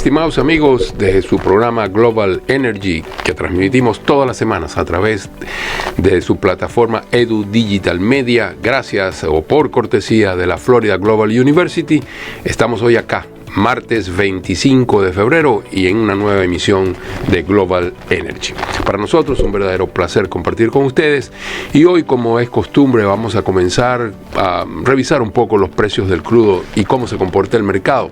Estimados amigos, desde su programa Global Energy, que transmitimos todas las semanas a través de su plataforma Edu Digital Media, gracias o por cortesía de la Florida Global University, estamos hoy acá, martes 25 de febrero, y en una nueva emisión de Global Energy. Para nosotros es un verdadero placer compartir con ustedes, y hoy, como es costumbre, vamos a comenzar a revisar un poco los precios del crudo y cómo se comporta el mercado.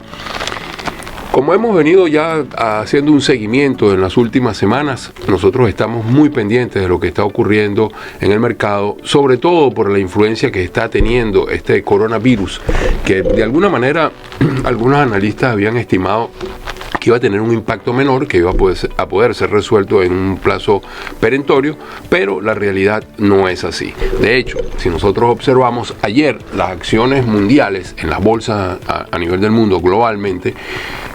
Como hemos venido ya haciendo un seguimiento en las últimas semanas, nosotros estamos muy pendientes de lo que está ocurriendo en el mercado, sobre todo por la influencia que está teniendo este coronavirus, que de alguna manera algunos analistas habían estimado que iba a tener un impacto menor, que iba a poder ser resuelto en un plazo perentorio, pero la realidad no es así. De hecho, si nosotros observamos ayer, las acciones mundiales en las bolsas a nivel del mundo globalmente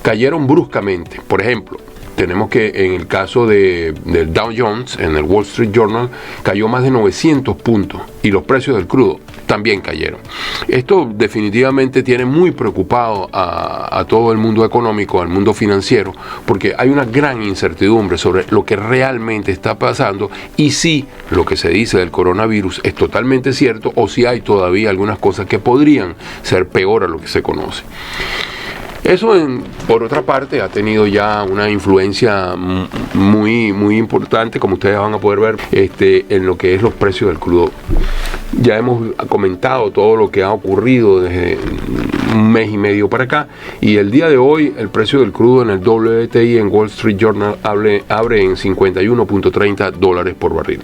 cayeron bruscamente. Por ejemplo, tenemos que en el caso del Dow Jones, en el Wall Street Journal, cayó más de 900 puntos y los precios del crudo también cayeron. Esto definitivamente tiene muy preocupado a todo el mundo económico, al mundo financiero, porque hay una gran incertidumbre sobre lo que realmente está pasando y si lo que se dice del coronavirus es totalmente cierto o si hay todavía algunas cosas que podrían ser peor a lo que se conoce. Eso, por otra parte, ha tenido ya una influencia muy importante, como ustedes van a poder ver, en lo que es los precios del crudo. Ya hemos comentado todo lo que ha ocurrido desde un mes y medio para acá, y el día de hoy el precio del crudo en el WTI en Wall Street Journal abre en $51.30 por barril.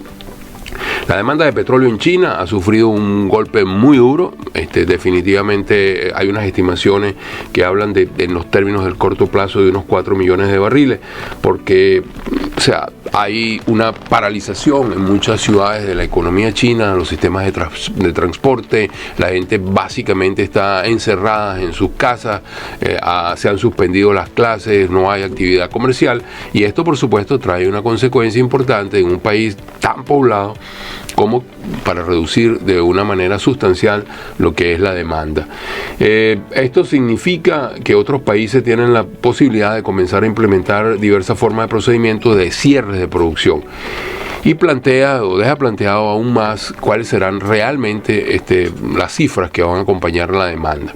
La demanda de petróleo en China ha sufrido un golpe muy duro. Definitivamente hay unas estimaciones que hablan en los términos del corto plazo de unos 4 millones de barriles, porque hay una paralización en muchas ciudades de la economía china, los sistemas de transporte, la gente básicamente está encerrada en sus casas, se han suspendido las clases, no hay actividad comercial, y esto por supuesto trae una consecuencia importante en un país tan poblado como para reducir de una manera sustancial lo que es la demanda. Esto significa que otros países tienen la posibilidad de comenzar a implementar diversas formas de procedimientos de cierre de producción, y plantea o deja planteado aún más cuáles serán realmente las cifras que van a acompañar la demanda.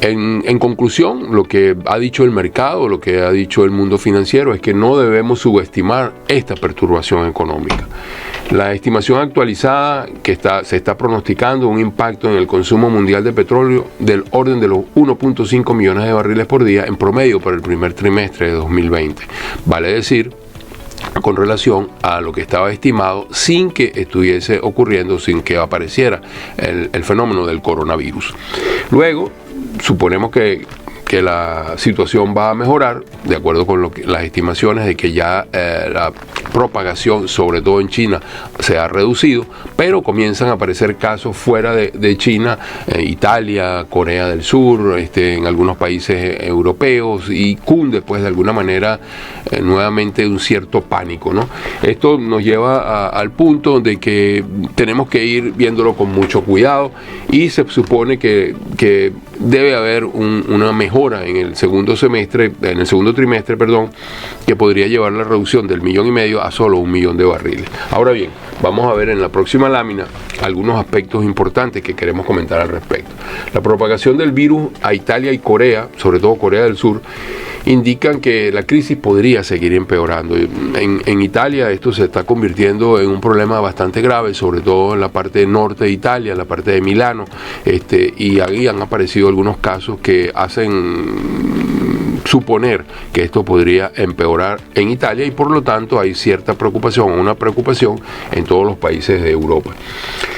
En conclusión, lo que ha dicho el mercado, lo que ha dicho el mundo financiero, es que no debemos subestimar esta perturbación económica. La estimación actualizada se está pronosticando un impacto en el consumo mundial de petróleo del orden de los 1.5 millones de barriles por día en promedio para el primer trimestre de 2020. Vale decir, con relación a lo que estaba estimado sin que estuviese ocurriendo, sin que apareciera el fenómeno del coronavirus. Luego, suponemos que la situación va a mejorar, de acuerdo con las estimaciones de que ya la propagación, sobre todo en China, se ha reducido, pero comienzan a aparecer casos fuera de China, Italia, Corea del Sur, en algunos países europeos, y cunde pues de alguna manera nuevamente un cierto pánico, ¿no? Esto nos lleva al punto de que tenemos que ir viéndolo con mucho cuidado, y se supone que debe haber una mejora en el segundo trimestre, que podría llevar la reducción del 1,5 millones a solo 1 millón de barriles. Ahora bien, vamos a ver en la próxima lámina algunos aspectos importantes que queremos comentar al respecto. La propagación del virus a Italia y Corea, sobre todo Corea del Sur, indican que la crisis podría seguir empeorando. En Italia esto se está convirtiendo en un problema bastante grave, sobre todo en la parte norte de Italia, en la parte de Milano, y ahí han aparecido algunos casos que hacen suponer que esto podría empeorar en Italia, y por lo tanto hay cierta preocupación, una preocupación en todos los países de Europa.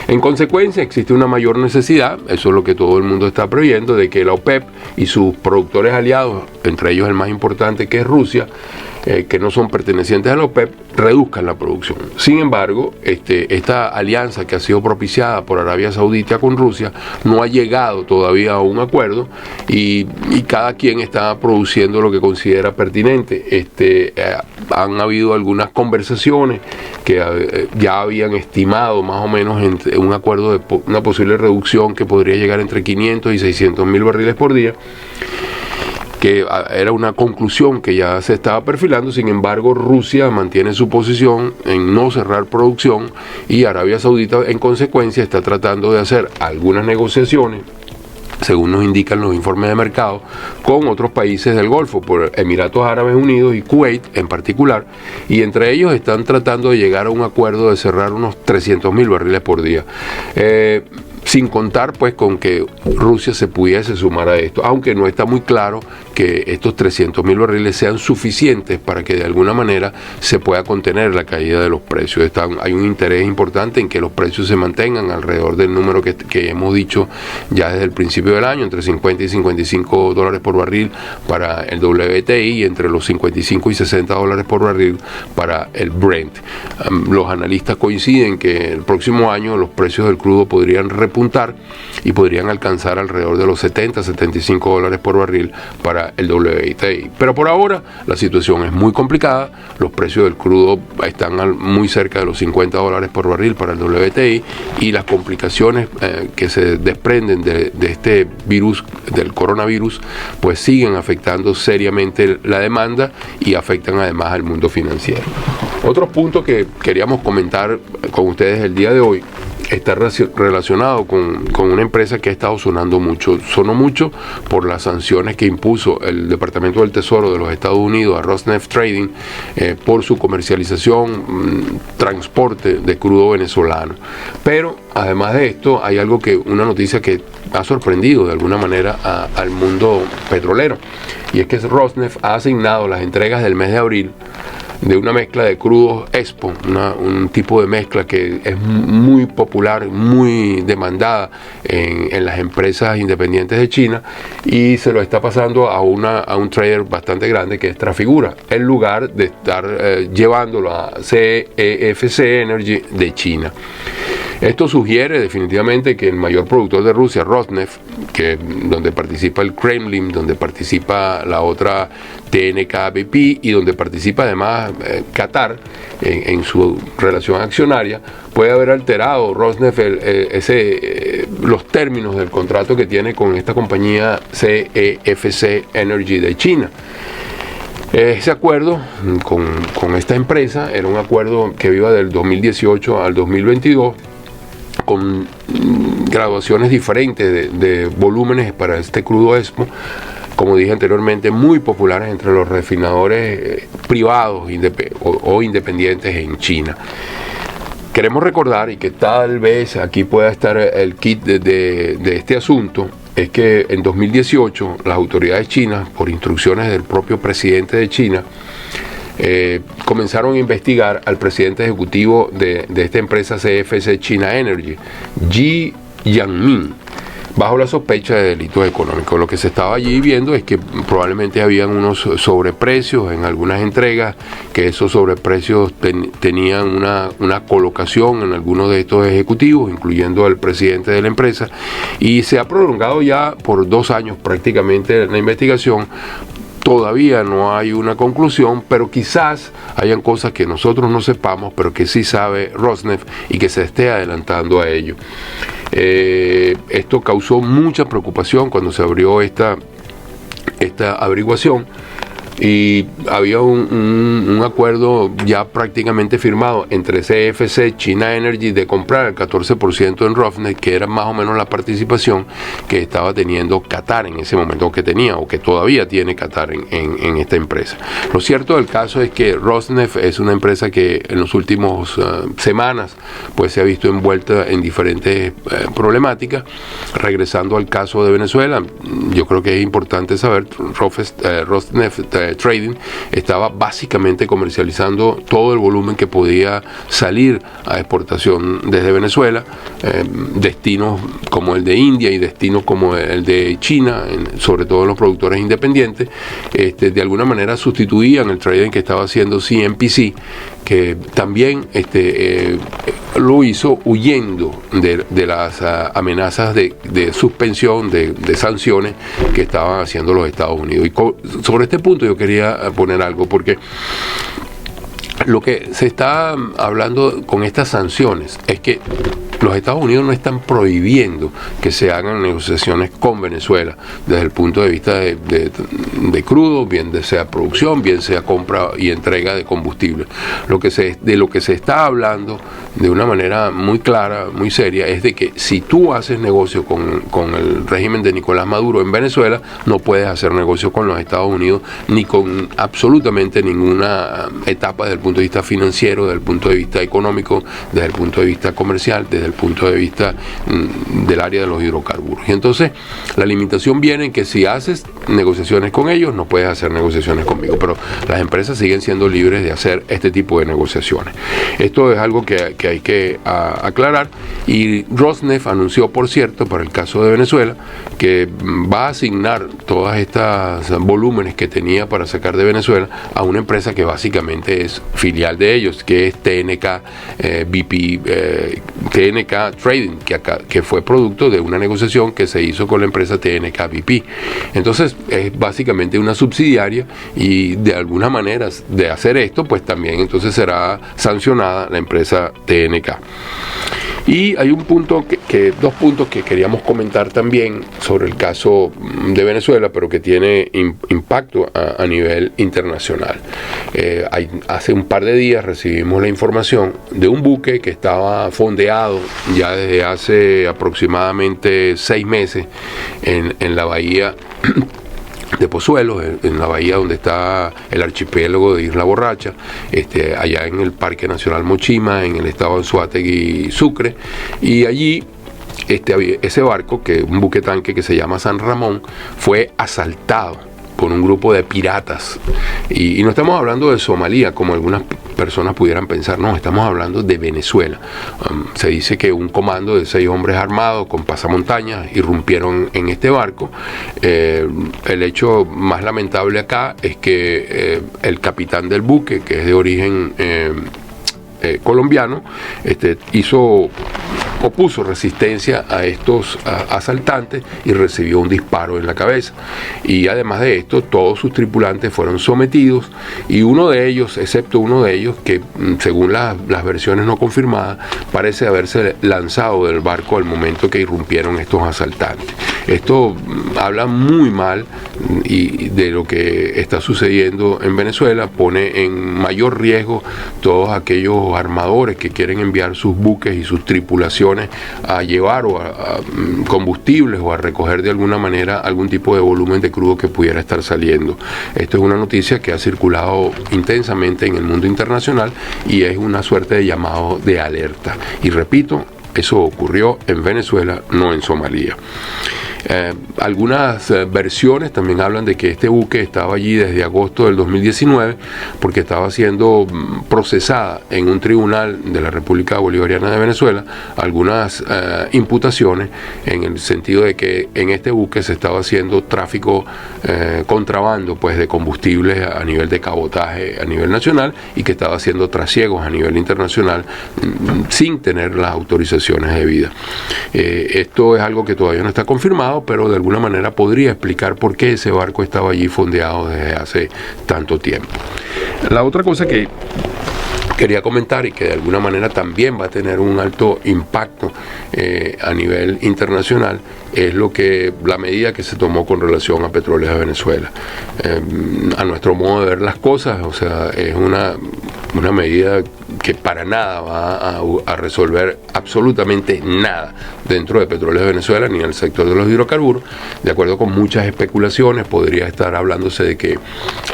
En consecuencia, existe una mayor necesidad, eso es lo que todo el mundo está previendo, de que la OPEP y sus productores aliados, entre ellos el más importante que es Rusia, que no son pertenecientes a la OPEP, reduzcan la producción. Sin embargo, esta alianza que ha sido propiciada por Arabia Saudita con Rusia no ha llegado todavía a un acuerdo, y cada quien está produciendo lo que considera pertinente. Han habido algunas conversaciones que ya habían estimado más o menos un acuerdo de una posible reducción que podría llegar entre 500 y 600 mil barriles por día. que era una conclusión que ya se estaba perfilando. Sin embargo, Rusia mantiene su posición en no cerrar producción y Arabia Saudita en consecuencia está tratando de hacer algunas negociaciones, según nos indican los informes de mercado, con otros países del Golfo, por Emiratos Árabes Unidos y Kuwait en particular, y entre ellos están tratando de llegar a un acuerdo de cerrar unos 300.000 barriles por día. Sin contar pues con que Rusia se pudiese sumar a esto, aunque no está muy claro que estos 300.000 barriles sean suficientes para que de alguna manera se pueda contener la caída de los precios. Hay un interés importante en que los precios se mantengan alrededor del número que hemos dicho ya desde el principio del año, entre 50 y 55 dólares por barril para el WTI y entre los 55 y 60 dólares por barril para el Brent. Los analistas coinciden que el próximo año los precios del crudo podrían repuntar y podrían alcanzar alrededor de los 70, 75 dólares por barril para el WTI. Pero por ahora la situación es muy complicada, los precios del crudo están muy cerca de los 50 dólares por barril para el WTI y las complicaciones que se desprenden de este virus, del coronavirus, pues siguen afectando seriamente la demanda y afectan además al mundo financiero. Otro punto que queríamos comentar con ustedes el día de hoy está relacionado con una empresa que ha estado sonando mucho. Sonó mucho por las sanciones que impuso el Departamento del Tesoro de los Estados Unidos a Rosneft Trading por su comercialización, transporte de crudo venezolano. Pero además de esto, hay una noticia que ha sorprendido de alguna manera al mundo petrolero, y es que Rosneft ha asignado las entregas del mes de abril de una mezcla de crudos Expo, un tipo de mezcla que es muy popular, muy demandada en las empresas independientes de China, y se lo está pasando a un trader bastante grande que es Trafigura, en lugar de estar llevándolo a CEFC Energy de China. Esto sugiere definitivamente que el mayor productor de Rusia, Rosneft, donde participa el Kremlin, donde participa la otra TNK-BP y donde participa además Qatar en su relación accionaria, puede haber alterado Rosneft los términos del contrato que tiene con esta compañía CEFC Energy de China. Ese acuerdo con esta empresa era un acuerdo que iba del 2018 al 2022, con graduaciones diferentes de volúmenes para este crudo Expo, como dije anteriormente, muy populares entre los refinadores privados o independientes en China. Queremos recordar, y que tal vez aquí pueda estar el kit de este asunto, es que en 2018 las autoridades chinas, por instrucciones del propio presidente de China, comenzaron a investigar al presidente ejecutivo de esta empresa CFC China Energy, Ji Yanmin, bajo la sospecha de delitos económicos. Lo que se estaba allí viendo es que probablemente habían unos sobreprecios en algunas entregas, que esos sobreprecios tenían una colocación en algunos de estos ejecutivos, incluyendo al presidente de la empresa, y se ha prolongado ya por 2 años prácticamente la investigación. Todavía no hay una conclusión, pero quizás hayan cosas que nosotros no sepamos, pero que sí sabe Rosneft y que se esté adelantando a ello. Esto causó mucha preocupación cuando se abrió esta averiguación, y había un acuerdo ya prácticamente firmado entre CFC China Energy de comprar el 14% en Rosneft, que era más o menos la participación que estaba teniendo Qatar en ese momento, o que todavía tiene Qatar en esta empresa. Lo cierto del caso es que Rosneft es una empresa que en los últimos semanas pues se ha visto envuelta en diferentes problemáticas. Regresando al caso de Venezuela, yo creo que es importante saber, Rosneft Trading estaba básicamente comercializando todo el volumen que podía salir a exportación desde Venezuela, destinos como el de India y destinos como el de China, sobre todo los productores independientes, de alguna manera sustituían el trading que estaba haciendo CNPC, que también lo hizo huyendo de las amenazas de suspensión, de sanciones que estaban haciendo los Estados Unidos. Y sobre este punto yo quería poner algo, porque Lo que se está hablando con estas sanciones es que los Estados Unidos no están prohibiendo que se hagan negociaciones con Venezuela desde el punto de vista de crudo, bien sea producción, bien sea compra y entrega de combustible. De lo que se está hablando de una manera muy clara, muy seria, es de que si tú haces negocio con el régimen de Nicolás Maduro en Venezuela, no puedes hacer negocio con los Estados Unidos ni con absolutamente ninguna etapa desde el punto de vista financiero, desde el punto de vista económico, desde el punto de vista comercial, desde el punto de vista del área de los hidrocarburos. Y entonces la limitación viene en que si haces negociaciones con ellos, no puedes hacer negociaciones conmigo, pero las empresas siguen siendo libres de hacer este tipo de negociaciones. Esto es algo que hay que aclarar, y Rosneft anunció, por cierto, para el caso de Venezuela, que va a asignar todas estas volúmenes que tenía para sacar de Venezuela a una empresa que básicamente es filial de ellos, que es TNK TNK Trading, que fue producto de una negociación que se hizo con la empresa TNK BP. Entonces es básicamente una subsidiaria, y de alguna manera de hacer esto, pues también entonces será sancionada la empresa TNK. Y hay dos puntos que queríamos comentar también sobre el caso de Venezuela, pero que tiene impacto a nivel internacional. Hace un par de días recibimos la información de un buque que estaba fondeado ya desde hace aproximadamente 6 meses en la bahía de Pozuelo, en la bahía donde está el archipiélago de Isla Borracha, allá en el Parque Nacional Mochima, en el estado de Anzoátegui y Sucre, y allí ese barco, que un buque tanque que se llama San Ramón, fue asaltado por un grupo de piratas, y no estamos hablando de Somalia como algunas personas pudieran pensar, no, estamos hablando de Venezuela. Se dice que un comando de 6 hombres armados con pasamontañas irrumpieron en este barco. El hecho más lamentable acá es que el capitán del buque, que es de origen colombiano, opuso resistencia a estos asaltantes y recibió un disparo en la cabeza. Y además de esto, todos sus tripulantes fueron sometidos, y uno de ellos, excepto uno de ellos, que según las versiones no confirmadas, parece haberse lanzado del barco al momento que irrumpieron estos asaltantes. Esto habla muy mal y de lo que está sucediendo en Venezuela, pone en mayor riesgo todos aquellos armadores que quieren enviar sus buques y sus tripulaciones a llevar o a combustibles o a recoger de alguna manera algún tipo de volumen de crudo que pudiera estar saliendo. Esto es una noticia que ha circulado intensamente en el mundo internacional y es una suerte de llamado de alerta. Y repito, eso ocurrió en Venezuela, no en Somalia. Algunas versiones también hablan de que este buque estaba allí desde agosto del 2019 porque estaba siendo procesada en un tribunal de la República Bolivariana de Venezuela algunas imputaciones en el sentido de que en este buque se estaba haciendo tráfico, contrabando pues de combustibles a nivel de cabotaje a nivel nacional, y que estaba haciendo trasiegos a nivel internacional sin tener las autorizaciones debidas. Esto es algo que todavía no está confirmado, pero de alguna manera podría explicar por qué ese barco estaba allí fondeado desde hace tanto tiempo. La otra cosa que quería comentar y que de alguna manera también va a tener un alto impacto a nivel internacional es la medida que se tomó con relación a Petróleos de Venezuela. A nuestro modo de ver las cosas, o sea, es una medida que para nada va a resolver absolutamente nada dentro de Petróleos de Venezuela ni en el sector de los hidrocarburos. De acuerdo con muchas especulaciones, podría estar hablándose de que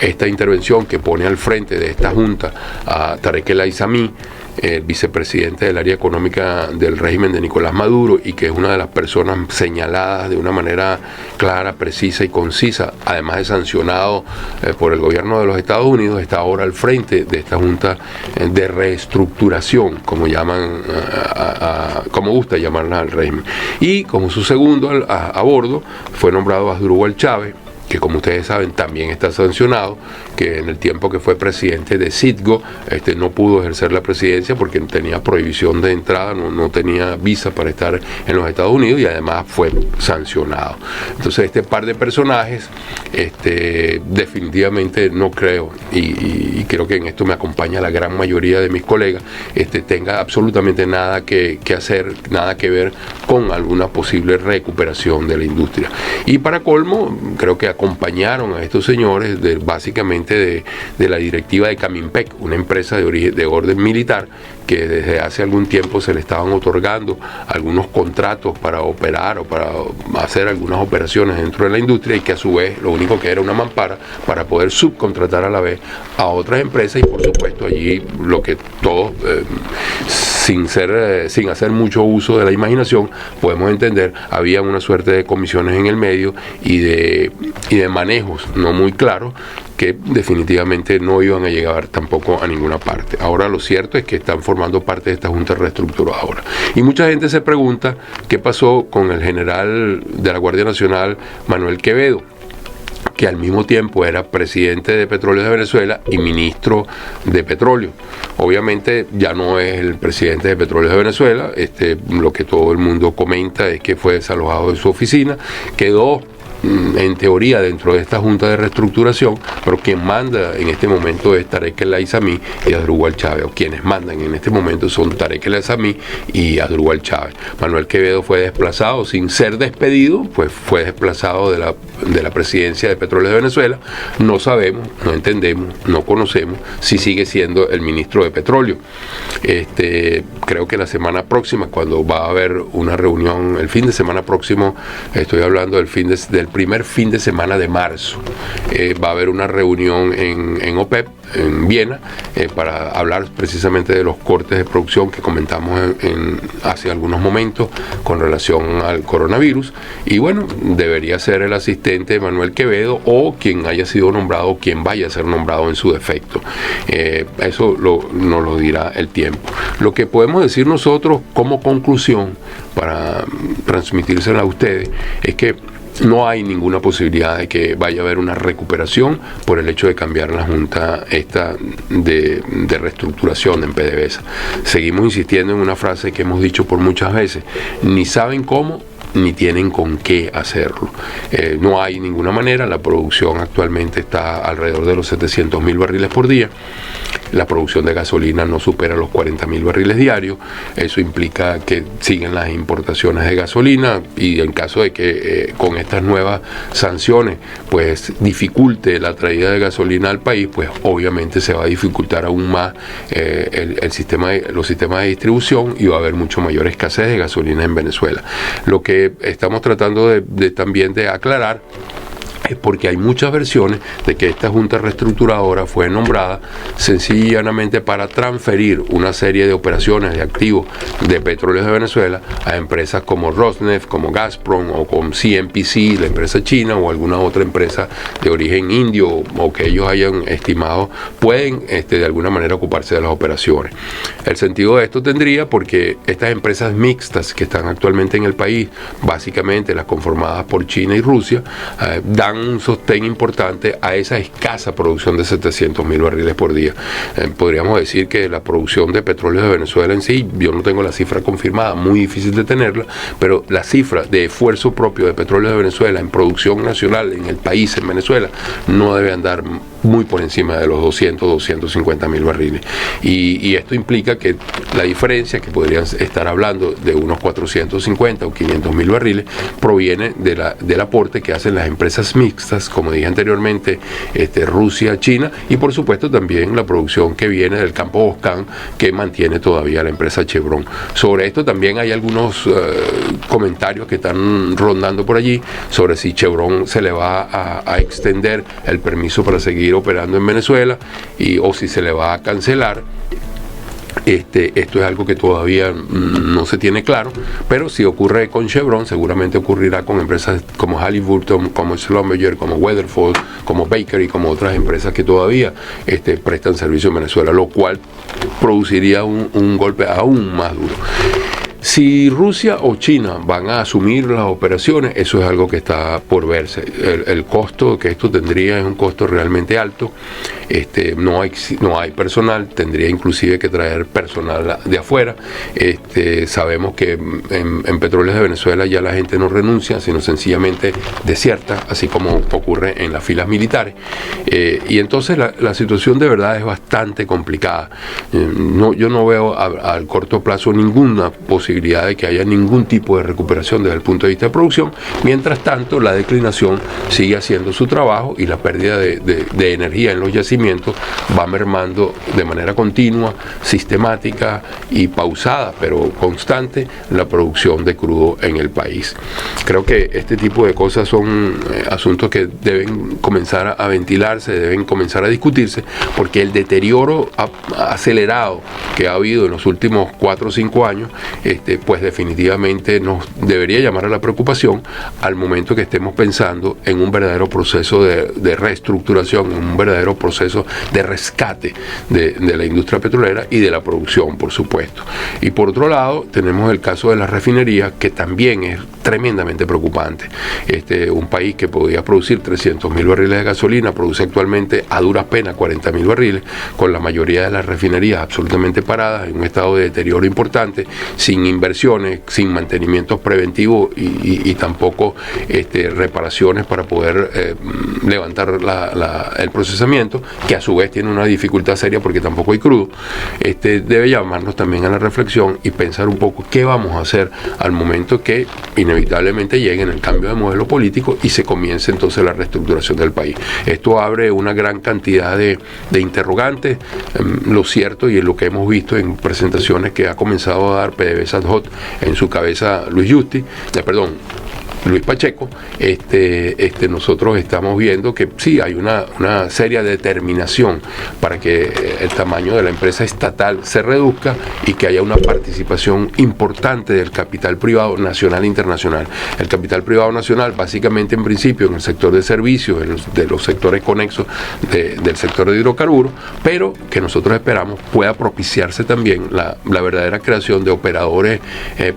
esta intervención que pone al frente de esta junta a Tarek El Aissami, el vicepresidente del área económica del régimen de Nicolás Maduro, y que es una de las personas señaladas de una manera clara, precisa y concisa, además de sancionado por el gobierno de los Estados Unidos, está ahora al frente de esta junta de reestructuración, como llaman, como gusta llamarla al régimen. Y como su segundo a bordo fue nombrado Asdrúbal Chávez, que como ustedes saben también está sancionado, que en el tiempo que fue presidente de Citgo no pudo ejercer la presidencia porque tenía prohibición de entrada, no tenía visa para estar en los Estados Unidos y además fue sancionado. Entonces este par de personajes definitivamente no creo, y creo que en esto me acompaña la gran mayoría de mis colegas, tenga absolutamente nada que hacer, nada que ver con alguna posible recuperación de la industria. Y para colmo, creo que acompañaron a estos señores básicamente de la directiva de Camimpec, una empresa de orden militar, que desde hace algún tiempo se le estaban otorgando algunos contratos para operar o para hacer algunas operaciones dentro de la industria, y que a su vez lo único que era una mampara para poder subcontratar a la vez a otras empresas. Y por supuesto allí lo que todos, sin hacer mucho uso de la imaginación, podemos entender, había una suerte de comisiones en el medio y de manejos no muy claros, que definitivamente no iban a llegar tampoco a ninguna parte. Ahora lo cierto es que están formando parte de esta Junta Reestructuradora. Y mucha gente se pregunta qué pasó con el general de la Guardia Nacional, Manuel Quevedo, que al mismo tiempo era presidente de Petróleos de Venezuela y ministro de Petróleo. Obviamente ya no es el presidente de Petróleos de Venezuela, lo que todo el mundo comenta es que fue desalojado de su oficina, quedó en teoría dentro de esta Junta de Reestructuración, pero quien manda en este momento es Tarek El Aissami y Asdrúbal Chávez, o quienes mandan en este momento son Tarek El Aissami y Asdrúbal Chávez. Manuel Quevedo fue desplazado sin ser despedido, pues fue desplazado de la presidencia de Petróleos de Venezuela. No sabemos, no entendemos, no conocemos si sigue siendo el ministro de Petróleo. Creo que la semana próxima, cuando va a haber una reunión, el fin de semana próximo, estoy hablando del primer fin de semana de marzo, va a haber una reunión en OPEP, en Viena, para hablar precisamente de los cortes de producción que comentamos hace algunos momentos con relación al coronavirus. Y bueno, debería ser el asistente Manuel Quevedo o quien haya sido nombrado o quien vaya a ser nombrado en su defecto. Eso nos lo dirá el tiempo. Lo que podemos decir nosotros como conclusión para transmitírsela a ustedes es que no hay ninguna posibilidad de que vaya a haber una recuperación por el hecho de cambiar la Junta de reestructuración en PDVSA. Seguimos insistiendo en una frase que hemos dicho por muchas veces: ni saben cómo ni tienen con qué hacerlo. No hay ninguna manera. La producción actualmente está alrededor de los 700.000 barriles por día. La producción de gasolina no supera los 40.000 barriles diarios. Eso implica que siguen las importaciones de gasolina, y en caso de que con estas nuevas sanciones pues dificulte la traída de gasolina al país, pues obviamente se va a dificultar aún más los sistemas de distribución, y va a haber mucho mayor escasez de gasolina en Venezuela. Lo que estamos tratando también de aclarar es porque hay muchas versiones de que esta Junta Reestructuradora fue nombrada sencillamente para transferir una serie de operaciones de activos de Petróleos de Venezuela a empresas como Rosneft, como Gazprom o como CNPC, la empresa china, o alguna otra empresa de origen indio, o que ellos hayan estimado pueden de alguna manera ocuparse de las operaciones. El sentido de esto tendría porque estas empresas mixtas que están actualmente en el país, básicamente las conformadas por China y Rusia, dan un sostén importante a esa escasa producción de 700.000 barriles por día. Podríamos decir que la producción de petróleo de Venezuela en sí, yo no tengo la cifra confirmada, muy difícil de tenerla, pero la cifra de esfuerzo propio de petróleo de Venezuela en producción nacional en el país, en Venezuela, no debe andar muy por encima de los 250.000 barriles. Y esto implica que la diferencia, que podrían estar hablando de unos 450 o 500.000 barriles, proviene del aporte que hacen las empresas mixtas, como dije anteriormente, Rusia, China, y por supuesto también la producción que viene del campo Boscán, que mantiene todavía la empresa Chevron. Sobre esto también hay algunos comentarios que están rondando por allí sobre si Chevron se le va a extender el permiso para seguir operando en Venezuela o si se le va a cancelar. Esto es algo que todavía no se tiene claro, pero si ocurre con Chevron, seguramente ocurrirá con empresas como Halliburton, como Schlumberger, como Weatherford, como Baker y como otras empresas que todavía prestan servicio en Venezuela, lo cual produciría un golpe aún más duro. Si Rusia o China van a asumir las operaciones, eso es algo que está por verse. El costo que esto tendría es un costo realmente alto. No hay personal, tendría inclusive que traer personal de afuera. Sabemos que en Petróleos de Venezuela ya la gente no renuncia, sino sencillamente desierta, así como ocurre en las filas militares. Y entonces la situación de verdad es bastante complicada. Yo no veo al corto plazo ninguna posibilidad de que haya ningún tipo de recuperación desde el punto de vista de producción. Mientras tanto, la declinación sigue haciendo su trabajo y la pérdida de energía en los yacimientos va mermando de manera continua, sistemática y pausada, pero constante, la producción de crudo en el país. Creo que este tipo de cosas son asuntos que deben comenzar a ventilarse, deben comenzar a discutirse, porque el deterioro acelerado que ha habido en los últimos 4 o 5 años, pues definitivamente nos debería llamar a la preocupación al momento que estemos pensando en un verdadero proceso de reestructuración, en un verdadero proceso de rescate de la industria petrolera y de la producción, por supuesto. Y por otro lado, tenemos el caso de la refinería, que también es tremendamente preocupante. Un país que podía producir 300.000 barriles de gasolina, produce actualmente a duras penas 40.000 barriles, con la mayoría de las refinerías absolutamente paradas, en un estado de deterioro importante, sin inversiones, sin mantenimientos preventivos y tampoco reparaciones para poder levantar el procesamiento, que a su vez tiene una dificultad seria porque tampoco hay crudo. Debe llamarnos también a la reflexión y pensar un poco qué vamos a hacer al momento que inevitablemente llegue en el cambio de modelo político y se comience entonces la reestructuración del país. Esto abre una gran cantidad de interrogantes. Lo cierto, y es lo que hemos visto en presentaciones que ha comenzado a dar PDVSA en su cabeza Luis Pacheco, nosotros estamos viendo que sí hay una seria determinación para que el tamaño de la empresa estatal se reduzca y que haya una participación importante del capital privado nacional e internacional. El capital privado nacional, básicamente en principio en el sector de servicios, de los sectores conexos del sector de hidrocarburos, pero que nosotros esperamos pueda propiciarse también la verdadera creación de operadores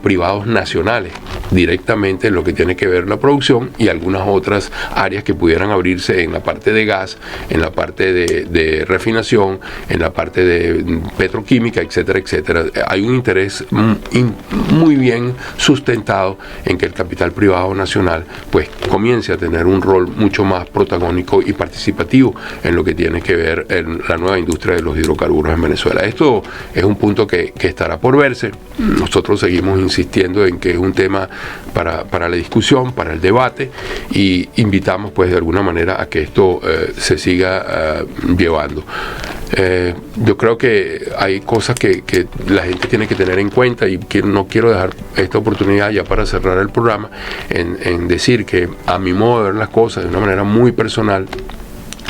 privados nacionales directamente en lo que tiene que ver la producción y algunas otras áreas que pudieran abrirse en la parte de gas, en la parte de refinación, en la parte de petroquímica, etcétera, etcétera. Hay un interés muy bien sustentado en que el capital privado nacional pues comience a tener un rol mucho más protagónico y participativo en lo que tiene que ver en la nueva industria de los hidrocarburos en Venezuela. Esto es un punto que estará por verse. Nosotros seguimos insistiendo en que es un tema para la discusión, para el debate, y invitamos pues de alguna manera a que esto se siga llevando. Yo creo que hay cosas que la gente tiene que tener en cuenta, y que no quiero dejar esta oportunidad ya para cerrar el programa en decir que a mi modo de ver las cosas de una manera muy personal,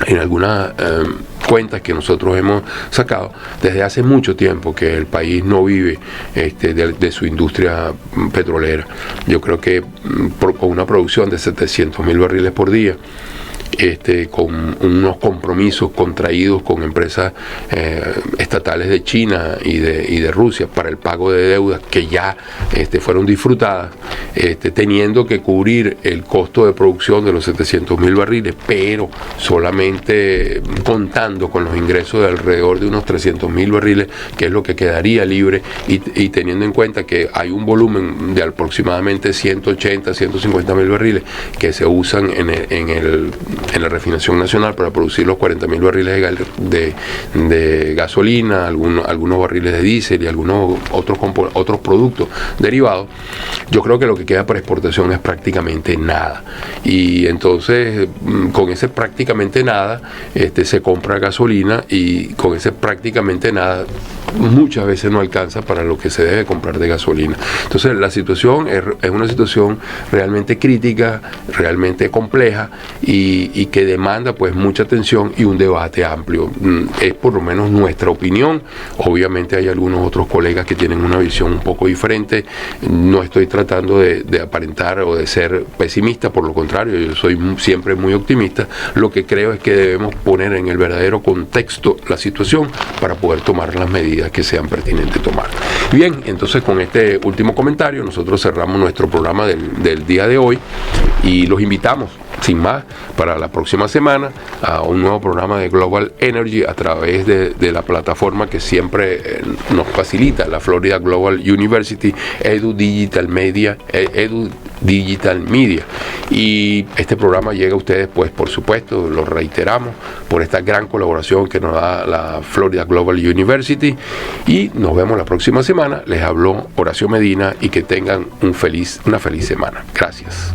en algunas cuentas que nosotros hemos sacado, desde hace mucho tiempo que el país no vive de su industria petrolera. Yo creo que con una producción de 700.000 barriles por día, con unos compromisos contraídos con empresas estatales de China y de Rusia para el pago de deudas que ya fueron disfrutadas, teniendo que cubrir el costo de producción de los 700.000 barriles, pero solamente contando con los ingresos de alrededor de unos 300.000 barriles, que es lo que quedaría libre, y teniendo en cuenta que hay un volumen de aproximadamente 180, 150.000 barriles que se usan en la refinación nacional para producir los 40.000 barriles de gasolina, algunos barriles de diésel y algunos otros productos derivados. Yo creo que lo que queda para exportación es prácticamente nada, y entonces con ese prácticamente nada se compra gasolina, y con ese prácticamente nada muchas veces no alcanza para lo que se debe comprar de gasolina. Entonces la situación es una situación realmente crítica, realmente compleja, y que demanda pues mucha atención y un debate amplio. Es por lo menos nuestra opinión. Obviamente hay algunos otros colegas que tienen una visión un poco diferente. No estoy tratando de aparentar o de ser pesimista, por lo contrario, yo soy siempre muy optimista. Lo que creo es que debemos poner en el verdadero contexto la situación para poder tomar las medidas medidas que sean pertinentes tomar. Bien, entonces con este último comentario nosotros cerramos nuestro programa del día de hoy y los invitamos sin más para la próxima semana a un nuevo programa de Global Energy a través de la plataforma que siempre nos facilita la Florida Global University Edu Digital Media, y este programa llega a ustedes, pues por supuesto, lo reiteramos, por esta gran colaboración que nos da la Florida Global University, y nos vemos la próxima semana. Les habló Horacio Medina y que tengan una feliz semana. Gracias.